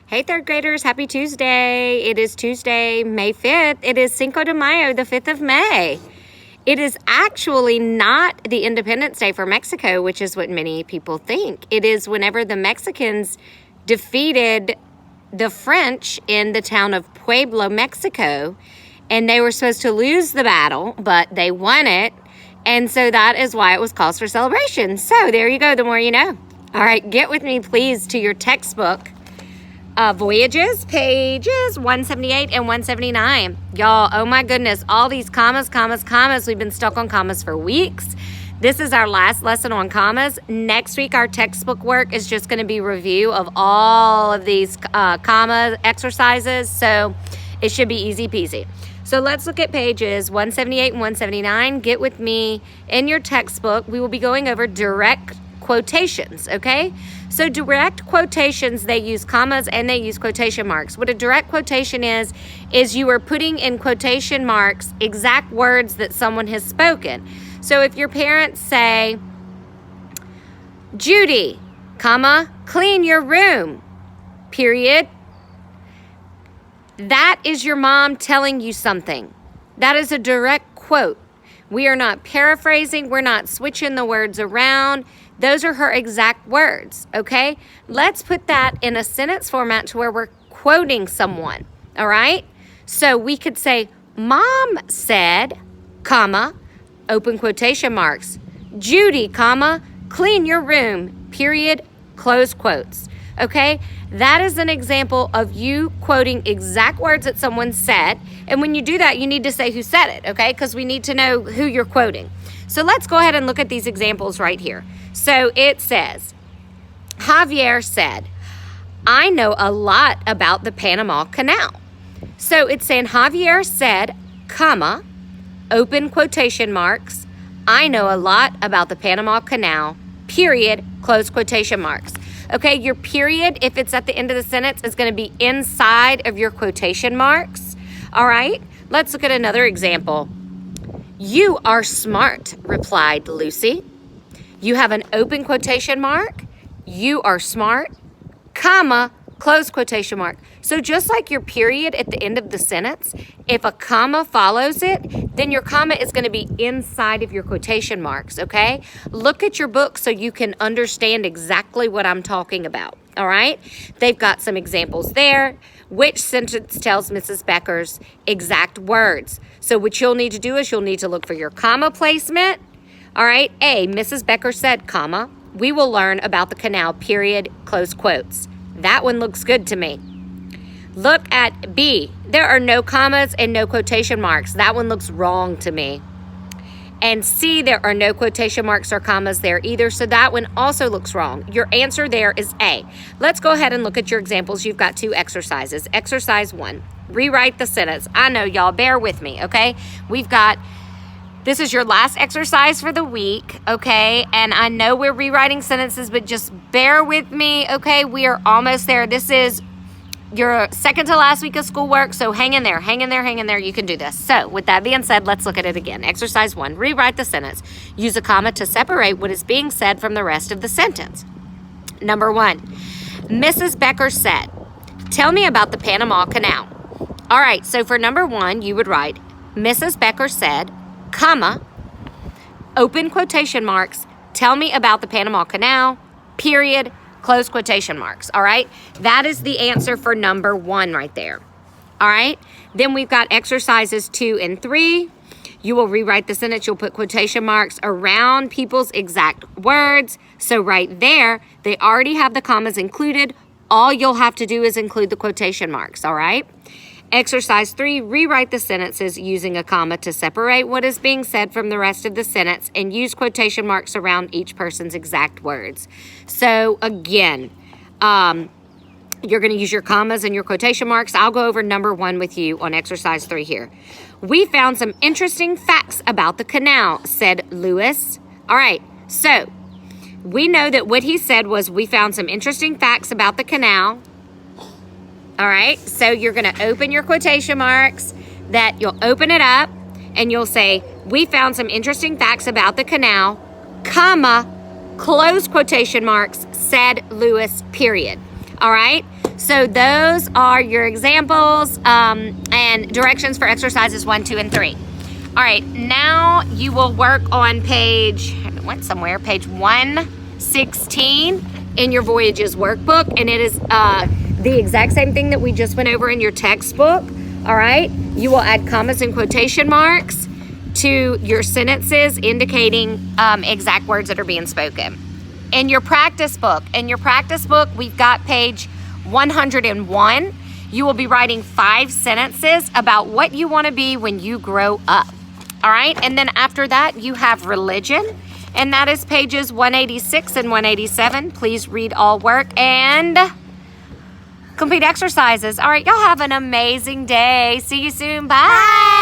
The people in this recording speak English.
Hey, third graders, happy Tuesday. It is Tuesday, May 5th. It is Cinco de Mayo, the 5th of May. It is actually not the Independence Day for Mexico, which is what many people think. It is whenever the Mexicans defeated the French in the town of Puebla, Mexico, and they were supposed to lose the battle, but they won it. And so that is why it was cause for celebration. So there you go, the more you know. All right, get with me, please, to your textbook. Voyages, pages 178 and 179. Y'all, oh my goodness, all these commas. We've been stuck on commas for weeks. This is our last lesson on commas. Next week, our textbook work is just going to be review of all of these comma exercises. So it should be easy peasy. So let's look at pages 178 and 179. Get with me in your textbook. We will be going over direct quotations, okay? So direct quotations, they use commas and they use quotation marks. What a direct quotation is you are putting in quotation marks exact words that someone has spoken. So if your parents say, Judy, comma, clean your room, period. That is your mom telling you something. That is a direct quote. We are not paraphrasing. We're not switching the words around. Those are her exact words, okay? Let's put that in a sentence format to where we're quoting someone, all right? So we could say, Mom said, comma, open quotation marks, Judy, comma, clean your room, period, close quotes, okay? That is an example of you quoting exact words that someone said. And when you do that, you need to say who said it, okay? Because we need to know who you're quoting. So let's go ahead and look at these examples right here. So it says, Javier said, I know a lot about the Panama Canal. So it's saying Javier said, comma, open quotation marks, I know a lot about the Panama Canal, period, close quotation marks. Okay, your period, if it's at the end of the sentence, is going to be inside of your quotation marks. All right, let's look at another example. You are smart, replied Lucy. You have an open quotation mark, you are smart, comma, close quotation mark. So just like your period at the end of the sentence, if a comma follows it, then your comma is going to be inside of your quotation marks, okay? Look at your book so you can understand exactly what I'm talking about, all right? They've got some examples there. Which sentence tells Mrs. Becker's exact words? So what you'll need to do is you'll need to look for your comma placement. All right, A, Mrs. Becker said, comma, we will learn about the canal, period, close quotes. That one looks good to me. Look at B, there are no commas and no quotation marks. That one looks wrong to me. And C, there are no quotation marks or commas there either, so that one also looks wrong. Your answer there is A. Let's go ahead and look at your examples. You've got two exercises. Exercise 1, rewrite the sentence. I know, y'all, bear with me, okay? This is your last exercise for the week, okay? And I know we're rewriting sentences, but just bear with me, okay? We are almost there. This is your second to last week of schoolwork, so hang in there. You can do this. So with that being said, let's look at it again. Exercise 1, rewrite the sentence. Use a comma to separate what is being said from the rest of the sentence. Number 1, Mrs. Becker said, tell me about the Panama Canal. All right, so for number 1, you would write, Mrs. Becker said, comma, open quotation marks, tell me about the Panama Canal, period, close quotation marks, all right? That is the answer for number 1 right there, all right? Then we've got exercises 2 and 3. You will rewrite the sentence. You'll put quotation marks around people's exact words. So right there, they already have the commas included. All you'll have to do is include the quotation marks, all right? Exercise 3, rewrite the sentences using a comma to separate what is being said from the rest of the sentence and use quotation marks around each person's exact words. So again, you're going to use your commas and your quotation marks. I'll go over number 1 with you on exercise 3 here. We found some interesting facts about the canal, said Lewis. All right, so we know that what he said was we found some interesting facts about the canal. All right, so you're going to open your quotation marks, that you'll open it up, and you'll say, we found some interesting facts about the canal, comma, close quotation marks, said Lewis, period. All right, So those are your examples and directions for exercises 1, 2, and 3. All right, now you will work on page 116 in your Voyages workbook, and it is the exact same thing that we just went over in your textbook. All right, you will add commas and quotation marks to your sentences indicating exact words that are being spoken. In your practice book, we've got page 101. You will be writing 5 sentences about what you want to be when you grow up. All right, and then after that, you have religion, and that is pages 186 and 187. Please read all work and complete exercises. All right, y'all have an amazing day. See you soon. Bye.